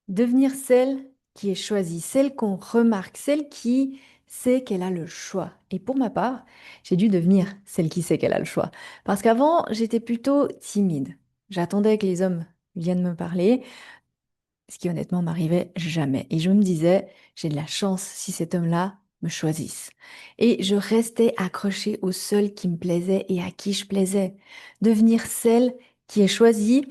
Devenir celle qui est choisie, celle qu'on remarque, celle qui sait qu'elle a le choix. Et pour ma part, j'ai dû devenir celle qui sait qu'elle a le choix. Parce qu'avant, j'étais plutôt timide. J'attendais que les hommes viennent me parler, ce qui honnêtement m'arrivait jamais. Et je me disais, j'ai de la chance si cet homme-là me choisisse. Et je restais accrochée au seul qui me plaisait et à qui je plaisais. Devenir celle qui est choisie,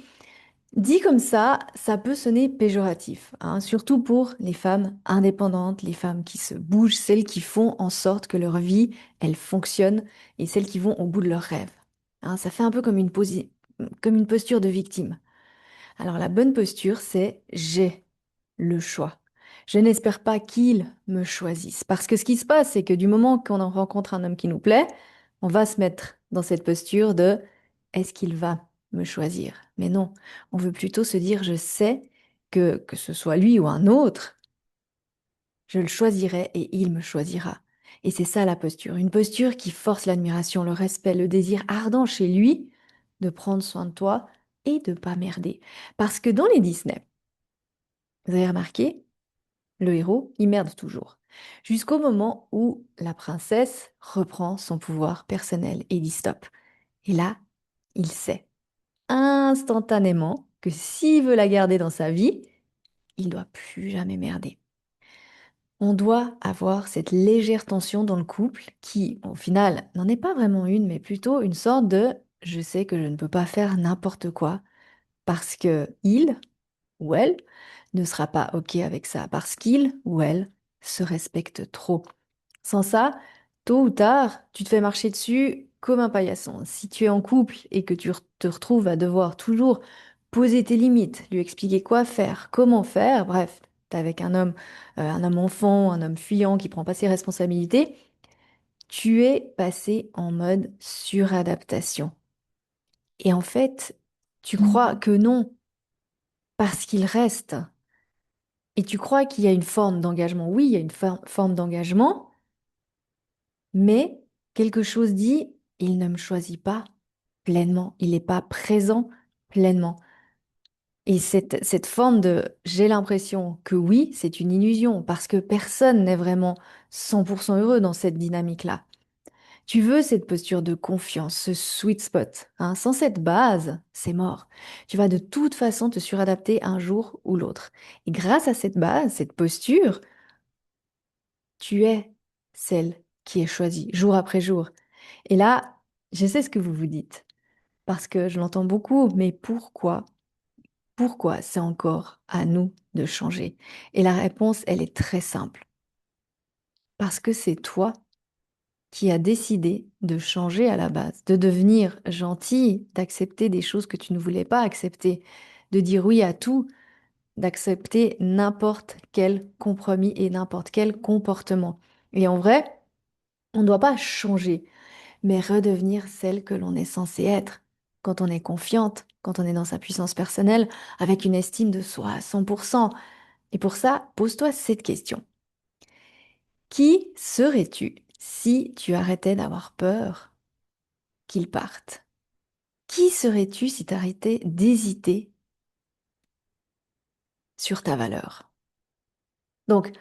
dit comme ça peut sonner péjoratif, hein, surtout pour les femmes indépendantes, les femmes qui se bougent, celles qui font en sorte que leur vie, elle fonctionne et celles qui vont au bout de leurs rêves. Hein, ça fait un peu comme comme une posture de victime. Alors la bonne posture, c'est j'ai le choix. Je n'espère pas qu'il me choisisse. Parce que ce qui se passe, c'est que du moment qu'on en rencontre un homme qui nous plaît, on va se mettre dans cette posture de est-ce qu'il va me choisir? Mais non, on veut plutôt se dire je sais que ce soit lui ou un autre, je le choisirai et il me choisira. Et c'est ça la posture. Une posture qui force l'admiration, le respect, le désir ardent chez lui de prendre soin de toi et de pas merder. Parce que dans les Disney, vous avez remarqué, le héros, il merde toujours. Jusqu'au moment où la princesse reprend son pouvoir personnel et dit stop. Et là, il sait instantanément que s'il veut la garder dans sa vie, il doit plus jamais merder. On doit avoir cette légère tension dans le couple qui, au final, n'en est pas vraiment une, mais plutôt une sorte de je sais que je ne peux pas faire n'importe quoi parce que il ou elle ne sera pas OK avec ça, parce qu'il ou elle se respecte trop. Sans ça, tôt ou tard, tu te fais marcher dessus comme un paillasson. Si tu es en couple et que te retrouves à devoir toujours poser tes limites, lui expliquer quoi faire, comment faire, bref, t'es avec un homme enfant, un homme fuyant qui prend pas ses responsabilités, tu es passé en mode suradaptation. Et en fait, tu crois que non, parce qu'il reste. Et tu crois qu'il y a une forme d'engagement. Oui, il y a une forme d'engagement, mais quelque chose dit, il ne me choisit pas pleinement, il n'est pas présent pleinement. Et cette forme de j'ai l'impression que oui, c'est une illusion, parce que personne n'est vraiment 100% heureux dans cette dynamique-là. Tu veux cette posture de confiance, ce sweet spot, hein. Sans cette base, c'est mort. Tu vas de toute façon te suradapter un jour ou l'autre. Et grâce à cette base, cette posture, tu es celle qui est choisie jour après jour. Et là, je sais ce que vous vous dites, parce que je l'entends beaucoup, mais pourquoi? Pourquoi c'est encore à nous de changer? Et la réponse, elle est très simple. Parce que c'est toi qui as décidé de changer à la base, de devenir gentil, d'accepter des choses que tu ne voulais pas accepter, de dire oui à tout, d'accepter n'importe quel compromis et n'importe quel comportement. Et en vrai, on ne doit pas changer, mais redevenir celle que l'on est censé être quand on est confiante, quand on est dans sa puissance personnelle, avec une estime de soi à 100%. Et pour ça, pose-toi cette question. Qui serais-tu si tu arrêtais d'avoir peur qu'il parte? Qui serais-tu si tu arrêtais d'hésiter sur ta valeur? Donc,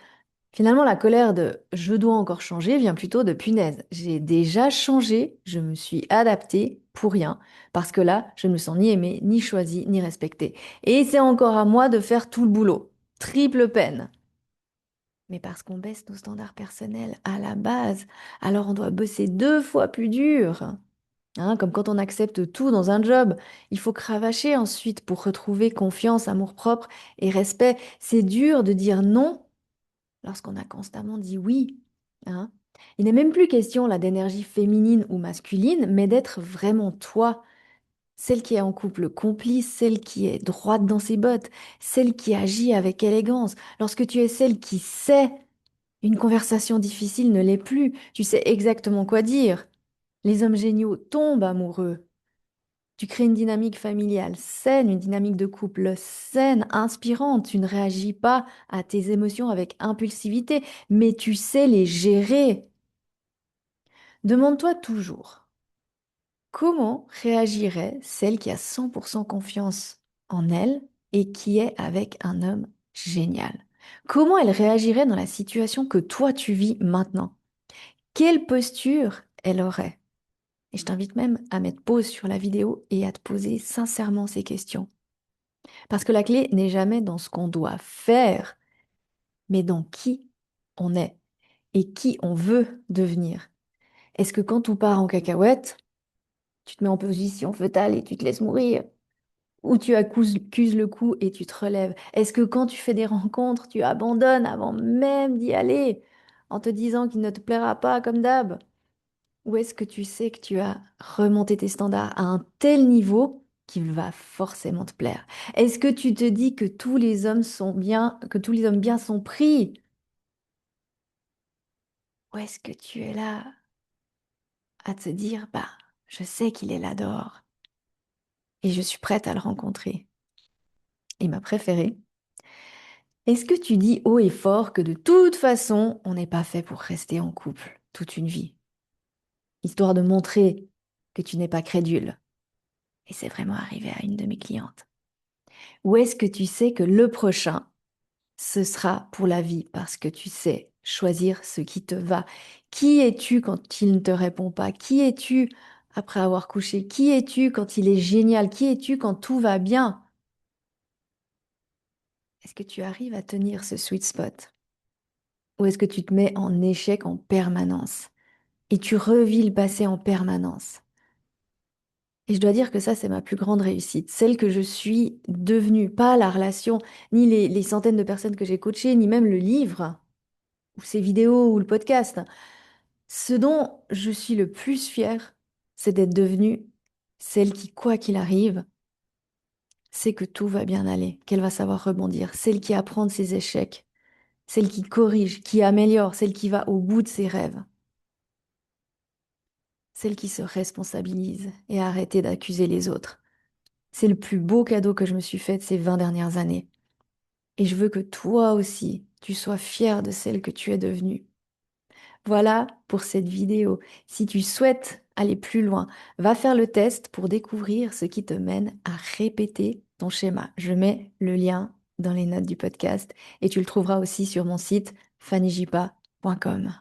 finalement, la colère de je dois encore changer vient plutôt de punaise. J'ai déjà changé, je me suis adaptée pour rien, parce que là, je ne me sens ni aimée, ni choisie, ni respectée. Et c'est encore à moi de faire tout le boulot. Triple peine. Mais parce qu'on baisse nos standards personnels à la base, alors on doit bosser deux fois plus dur. Hein, comme quand on accepte tout dans un job, il faut cravacher ensuite pour retrouver confiance, amour-propre et respect. C'est dur de dire non lorsqu'on a constamment dit oui. Hein. Il n'est même plus question là d'énergie féminine ou masculine, mais d'être vraiment toi, celle qui est en couple complice, celle qui est droite dans ses bottes, celle qui agit avec élégance. Lorsque tu es celle qui sait, une conversation difficile ne l'est plus, tu sais exactement quoi dire. Les hommes géniaux tombent amoureux. Tu crées une dynamique familiale saine, une dynamique de couple saine, inspirante. Tu ne réagis pas à tes émotions avec impulsivité, mais tu sais les gérer. Demande-toi toujours, comment réagirait celle qui a 100% confiance en elle et qui est avec un homme Génial. Comment elle réagirait dans la situation que toi tu vis maintenant? Quelle posture elle aurait? Et je t'invite même à mettre pause sur la vidéo et à te poser sincèrement ces questions. Parce que la clé n'est jamais dans ce qu'on doit faire, mais dans qui on est et qui on veut devenir. Est-ce que quand tout part en cacahuète, tu te mets en position fœtale et tu te laisses mourir? Ou tu accuses le coup et tu te relèves? Est-ce que quand tu fais des rencontres, tu abandonnes avant même d'y aller en te disant qu'il ne te plaira pas comme d'hab? Ou est-ce que tu sais que tu as remonté tes standards à un tel niveau qu'il va forcément te plaire? Est-ce que tu te dis que tous les hommes sont bien, que tous les hommes bien sont pris? Ou est-ce que tu es là à te dire, bah, je sais qu'il est là dehors et je suis prête à le rencontrer? Et ma préférée, est-ce que tu dis haut et fort que de toute façon, on n'est pas fait pour rester en couple toute une vie, histoire de montrer que tu n'es pas crédule? Et c'est vraiment arrivé à une de mes clientes. Ou est-ce que tu sais que le prochain, ce sera pour la vie parce que tu sais choisir ce qui te va? Qui es-tu quand il ne te répond pas? Qui es-tu après avoir couché? Qui es-tu quand il est génial? Qui es-tu quand tout va bien? Est-ce que tu arrives à tenir ce sweet spot? Ou est-ce que tu te mets en échec en permanence et tu revis le passé en permanence? Et je dois dire que ça, c'est ma plus grande réussite, celle que je suis devenue, pas la relation, ni les centaines de personnes que j'ai coachées, ni même le livre, ou ces vidéos, ou le podcast. Ce dont je suis le plus fière, c'est d'être devenue celle qui, quoi qu'il arrive, sait que tout va bien aller, qu'elle va savoir rebondir, celle qui apprend de ses échecs, celle qui corrige, qui améliore, celle qui va au bout de ses rêves, celle qui se responsabilise et a arrêté d'accuser les autres. C'est le plus beau cadeau que je me suis fait de ces 20 dernières années. Et je veux que toi aussi, tu sois fière de celle que tu es devenue. Voilà pour cette vidéo. Si tu souhaites aller plus loin, va faire le test pour découvrir ce qui te mène à répéter ton schéma. Je mets le lien dans les notes du podcast et tu le trouveras aussi sur mon site fannyjipa.com.